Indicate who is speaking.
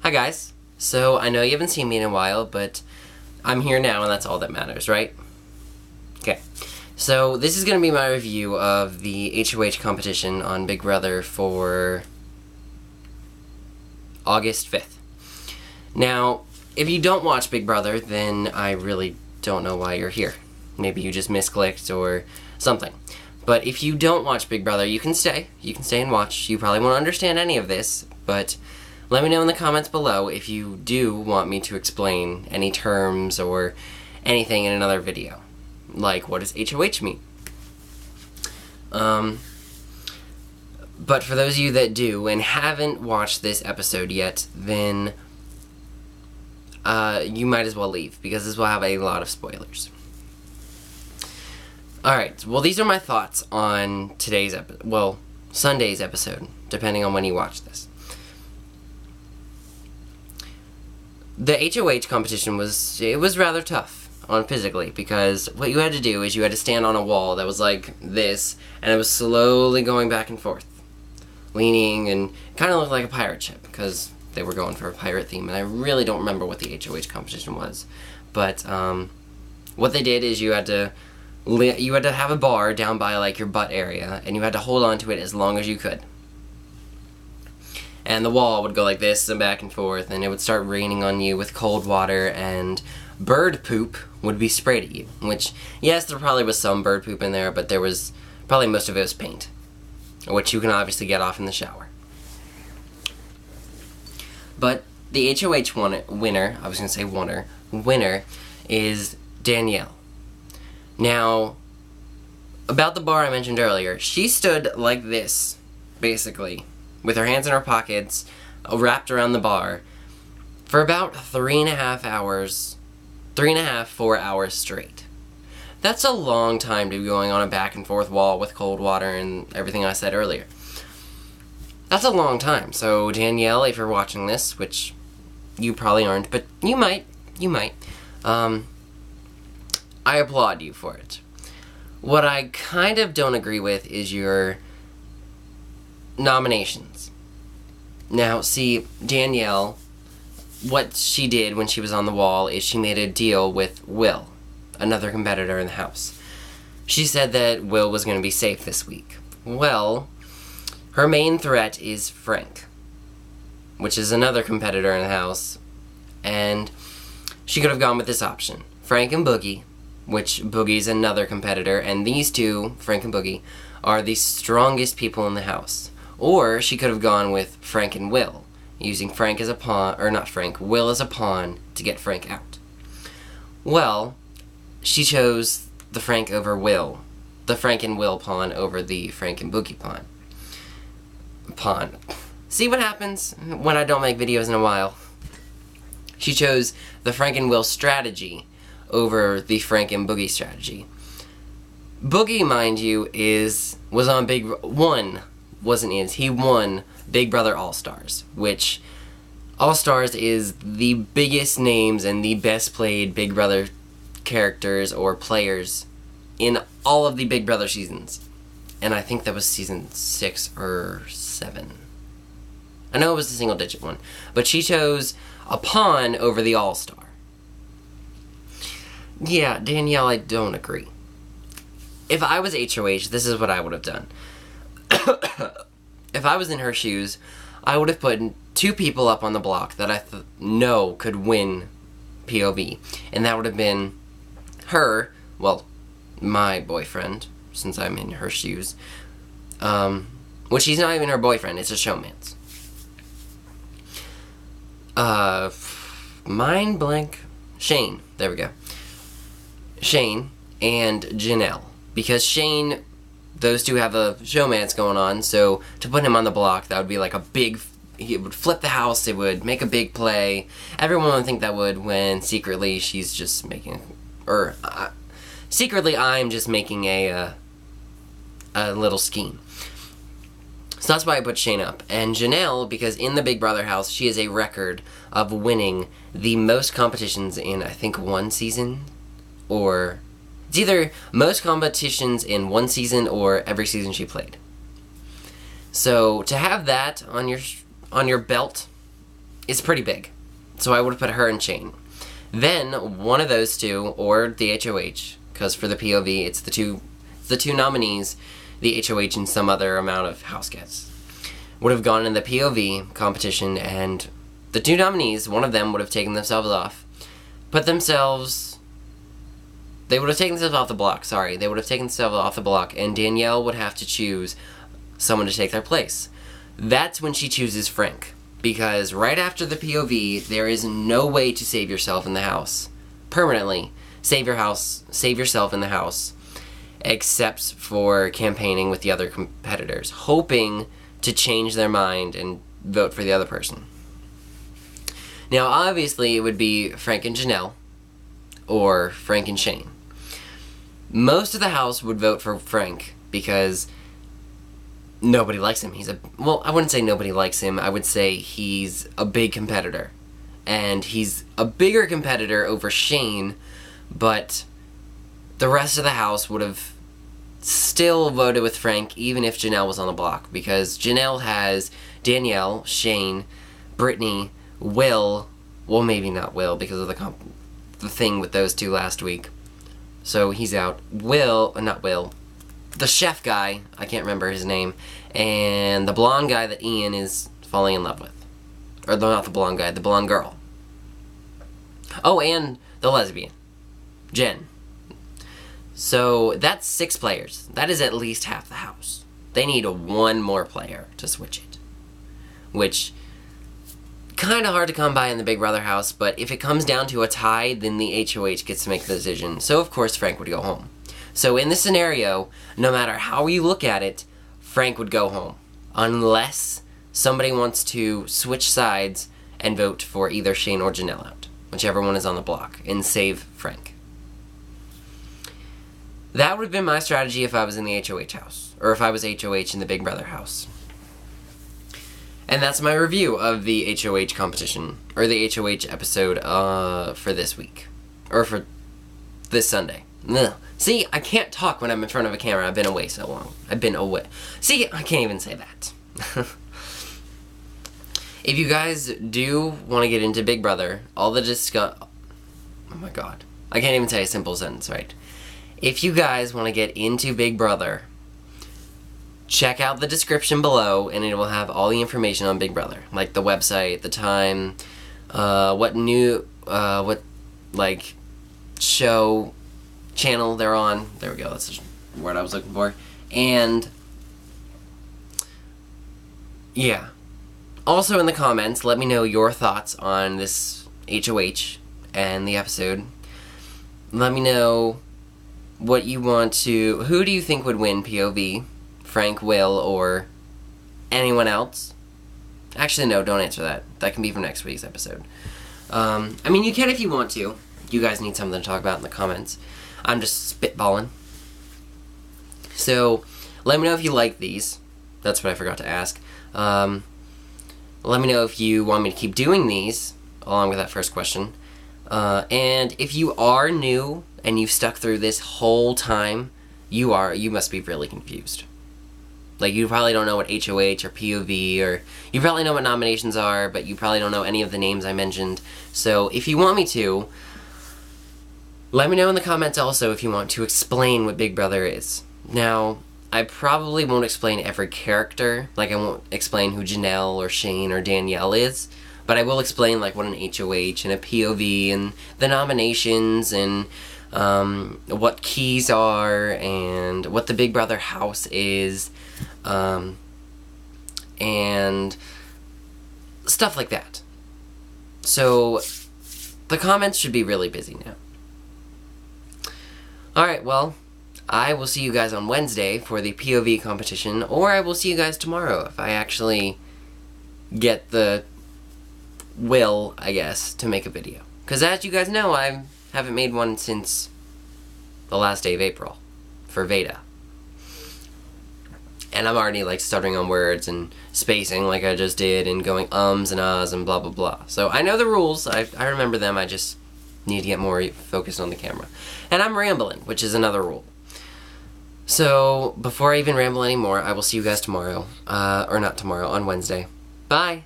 Speaker 1: Hi guys. So I know you haven't seen me in a while, but I'm here now and that's all that matters, right? Okay. So this is going to be my review of the H.O.H competition on Big Brother for August 5th. Now, if you don't watch Big Brother, then I really don't know why you're here. Maybe you just misclicked or something. But if you don't watch Big Brother, you can stay. You can stay and watch. You probably won't understand any of this, but let me know in the comments below if you do want me to explain any terms or anything in another video. Like, what does H.O.H mean? But for those of you that do and haven't watched this episode yet, then you might as well leave, because this will have a lot of spoilers. Alright, well, these are my thoughts on today's episode. Well, Sunday's episode, depending on when you watch this. The H.O.H competition was rather tough on physically, because what you had to do is you had to stand on a wall that was like this, and it was slowly going back and forth, leaning, and kind of looked like a pirate ship, because they were going for a pirate theme, and I really don't remember what the H.O.H competition was. But what they did is you had to have a bar down by like your butt area, and you had to hold on to it as long as you could. And the wall would go like this and back and forth, and it would start raining on you with cold water, and bird poop would be sprayed at you. Which, yes, there probably was some bird poop in there, but there was probably most of it was paint, which you can obviously get off in the shower. But the H.O.H winner is Danielle. Now, about the bar I mentioned earlier, she stood like this, basically, with her hands in her pockets, wrapped around the bar, for about 4 hours straight. That's a long time to be going on a back and forth wall with cold water and everything I said earlier. That's a long time. So Danielle, if you're watching this, which you probably aren't, but you might, I applaud you for it. What I kind of don't agree with is your nominations. Now, see, Danielle, what she did when she was on the wall is she made a deal with Will, another competitor in the house. She said that Will was going to be safe this week. Well, her main threat is Frank, which is another competitor in the house, and she could have gone with this option. Frank and Boogie, which Boogie's another competitor, and these two, Frank and Boogie, are the strongest people in the house. Or she could have gone with Frank and Will, using Frank as a pawn, or not Frank, Will as a pawn to get Frank out. Well, she chose the Frank over Will, the Frank and Will pawn over the Frank and Boogie pawn. See what happens when I don't make videos in a while? She chose the Frank and Will strategy over the Frank and Boogie strategy. Boogie, mind you, was on he won Big Brother All-Stars, which All-Stars is the biggest names and the best played Big Brother characters or players in all of the Big Brother seasons. And I think that was season 6 or 7. I know it was a single digit one, but she chose a pawn over the All-Star. Yeah, Danielle, I don't agree. If I was H.O.H, this is what I would have done. If I was in her shoes, I would have put 2 people up on the block that I know could win POV. And that would have been her, well, my boyfriend, since I'm in her shoes. Which he's not even her boyfriend, it's a showman's. Mind blank. Shane, there we go. Shane and Janelle. Because Shane, those two have a showmance going on, so to put him on the block, that would be like he would flip the house, it would make a big play. Everyone would think that would, when secretly she's just making, secretly I'm just making a little scheme. So that's why I put Shane up. And Janelle, because in the Big Brother house, she has a record of winning the most competitions in, I think, one season, or it's either most competitions in one season or every season she played. So to have that on your belt is pretty big. So I would have put her and Shane. Then one of those two, or the H.O.H, because for the POV, it's the two nominees, the H.O.H and some other amount of house guests, would have gone in the POV competition, and the two nominees, one of them would have taken themselves off, they would have taken themselves off the block, They would have taken themselves off the block, and Danielle would have to choose someone to take their place. That's when she chooses Frank, because right after the POV, there is no way to save yourself in the house. Permanently. Save yourself in the house, except for campaigning with the other competitors, hoping to change their mind and vote for the other person. Now, obviously, it would be Frank and Janelle, or Frank and Shane. Most of the house would vote for Frank, because nobody likes him. Well, I wouldn't say nobody likes him, I would say he's a big competitor. And he's a bigger competitor over Shane, but the rest of the house would have still voted with Frank, even if Janelle was on the block, because Janelle has Danielle, Shane, Brittany, Will, well, maybe not Will, because of the thing with those two last week. So he's out. Not Will, the chef guy, I can't remember his name, and the blonde guy that Ian is falling in love with. Or not the blonde guy, the blonde girl. Oh, and the lesbian, Jen. So that's 6 players. That is at least half the house. They need one more player to switch it, which kind of hard to come by in the Big Brother house, but if it comes down to a tie, then the H.O.H gets to make the decision. So of course Frank would go home. So in this scenario, no matter how you look at it, Frank would go home, unless somebody wants to switch sides and vote for either Shane or Janelle out, whichever one is on the block, and save Frank. That would have been my strategy if I was in the H.O.H house, or if I was H.O.H in the Big Brother house. And that's my review of the H.O.H competition, or the H.O.H episode for this week, or for this Sunday. Ugh. See, I can't talk when I'm in front of a camera. I've been away so long. See, I can't even say that. If you guys do want to get into Big Brother, oh my god, I can't even say a simple sentence, right? If you guys want to get into Big Brother, check out the description below, and it will have all the information on Big Brother, like the website, the time, what show, channel they're on. There we go, that's the word I was looking for. And yeah. Also in the comments, let me know your thoughts on this H.O.H and the episode. Let me know what you want to... Who do you think would win POV? Frank, Will, or anyone else? Actually, no, don't answer that. That can be for next week's episode. I mean, you can if you want to. You guys need something to talk about in the comments. I'm just spitballing. So, let me know if you like these. That's what I forgot to ask. Let me know if you want me to keep doing these, along with that first question. And if you are new and you've stuck through this whole time, you must be really confused. Like, you probably don't know what H.O.H or POV, or you probably know what nominations are, but you probably don't know any of the names I mentioned. So if you want me to, let me know in the comments also if you want to explain what Big Brother is. Now, I probably won't explain every character, like I won't explain who Janelle or Shane or Danielle is, but I will explain like what an H.O.H and a POV and the nominations and what keys are and what the Big Brother house is, and stuff like that. So the comments should be really busy now. Alright, well, I will see you guys on Wednesday for the POV competition, or I will see you guys tomorrow if I actually get the will, I guess, to make a video. Because as you guys know, I haven't made one since the last day of April for Veda. And I'm already like stuttering on words and spacing like I just did and going ums and ahs and blah blah blah. So I know the rules, I remember them, I just need to get more focused on the camera. And I'm rambling, which is another rule. So before I even ramble anymore, I will see you guys tomorrow. Or not tomorrow, on Wednesday. Bye!